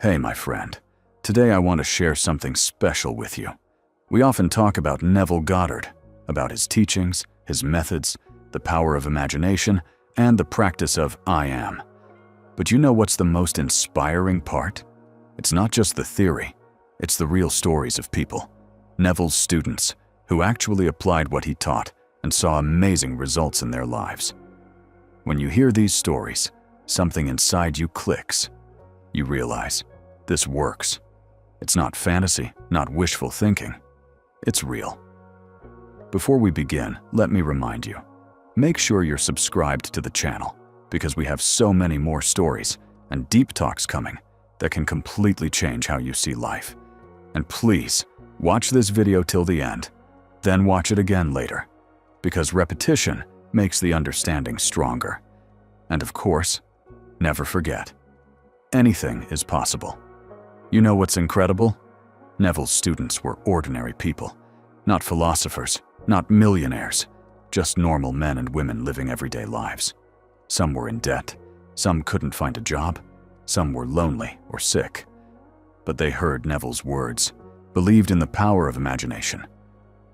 Hey, my friend. Today I want to share something special with you. We often talk about Neville Goddard, about his teachings, his methods, the power of imagination, and the practice of I am. But you know what's the most inspiring part? It's not just the theory, it's the real stories of people. Neville's students, who actually applied what he taught and saw amazing results in their lives. When you hear these stories, something inside you clicks. You realize, this works. It's not fantasy, not wishful thinking. It's real. Before we begin, let me remind you, make sure you're subscribed to the channel because we have so many more stories and deep talks coming that can completely change how you see life. And please, watch this video till the end, then watch it again later, because repetition makes the understanding stronger. And of course, never forget, anything is possible. You know what's incredible? Neville's students were ordinary people, not philosophers, not millionaires, just normal men and women living everyday lives. Some were in debt, some couldn't find a job, some were lonely or sick. But they heard Neville's words, believed in the power of imagination,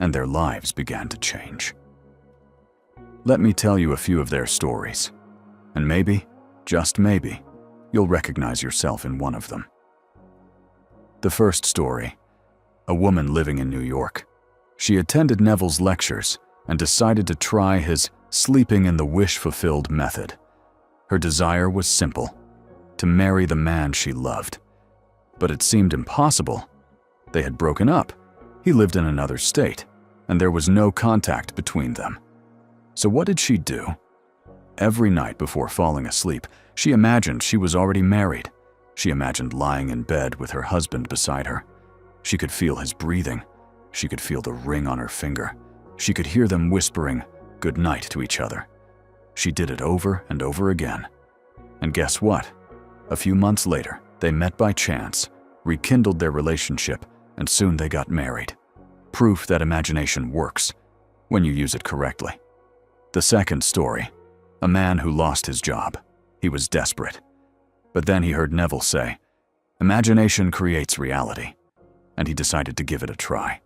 and their lives began to change. Let me tell you a few of their stories, and maybe, just maybe, you'll recognize yourself in one of them. The first story, a woman living in New York. She attended Neville's lectures and decided to try his sleeping in the wish-fulfilled method. Her desire was simple, to marry the man she loved. But it seemed impossible. They had broken up. He lived in another state, and there was no contact between them. So what did she do? Every night before falling asleep, she imagined she was already married. She imagined lying in bed with her husband beside her. She could feel his breathing. She could feel the ring on her finger. She could hear them whispering good night to each other. She did it over and over again. And guess what? A few months later, they met by chance, rekindled their relationship, and soon they got married. Proof that imagination works when you use it correctly. The second story, a man who lost his job. He was desperate. But then he heard Neville say, "Imagination creates reality," and he decided to give it a try.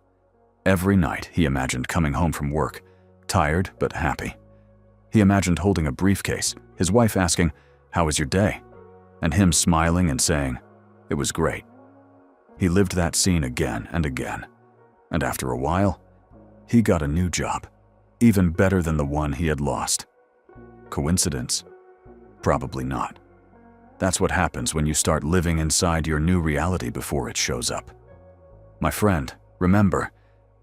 Every night he imagined coming home from work, tired but happy. He imagined holding a briefcase, his wife asking, "How was your day?" and him smiling and saying, "It was great." He lived that scene again and again, and after a while, he got a new job, even better than the one he had lost. Coincidence? Probably not. That's what happens when you start living inside your new reality before it shows up. My friend, remember,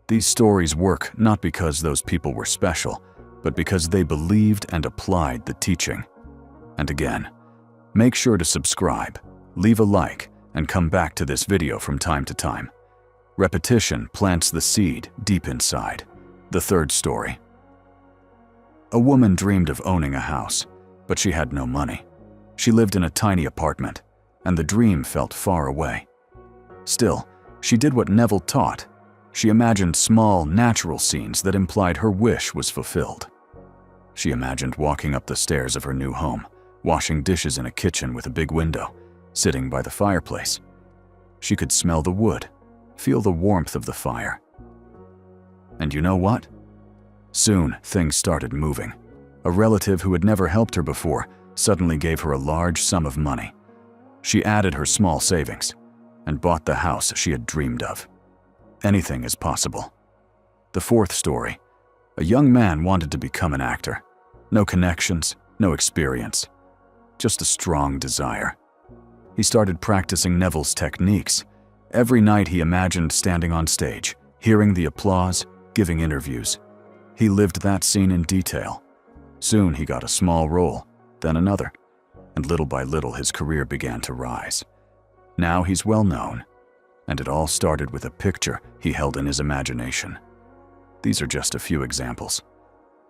these stories work not because those people were special, but because they believed and applied the teaching. And again, make sure to subscribe, leave a like, and come back to this video from time to time. Repetition plants the seed deep inside. The third story. A woman dreamed of owning a house, but she had no money. She lived in a tiny apartment, and the dream felt far away. Still, she did what Neville taught. She imagined small, natural scenes that implied her wish was fulfilled. She imagined walking up the stairs of her new home, washing dishes in a kitchen with a big window, sitting by the fireplace. She could smell the wood, feel the warmth of the fire. And you know what? Soon, things started moving. A relative who had never helped her before suddenly gave her a large sum of money. She added her small savings and bought the house she had dreamed of. Anything is possible. The fourth story. A young man wanted to become an actor. No connections, no experience, just a strong desire. He started practicing Neville's techniques. Every night he imagined standing on stage, hearing the applause, giving interviews. He lived that scene in detail. Soon he got a small role, then another, and little by little his career began to rise. Now he's well known, and it all started with a picture he held in his imagination. These are just a few examples.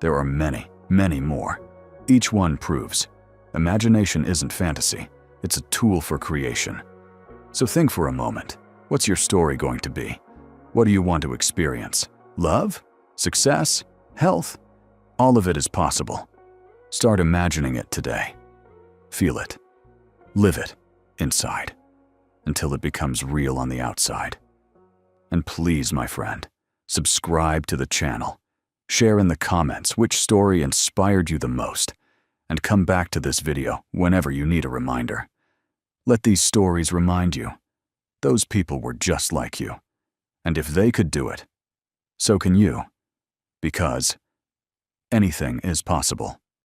There are many, many more. Each one proves imagination isn't fantasy, it's a tool for creation. So think for a moment, what's your story going to be? What do you want to experience? Love? Success? Health? All of it is possible. Start imagining it today. Feel it. Live it inside. until it becomes real on the outside. And please, my friend, subscribe to the channel. Share in the comments which story inspired you the most, and come back to this video whenever you need a reminder. Let these stories remind you, those people were just like you. And if they could do it, so can you. Because anything is possible.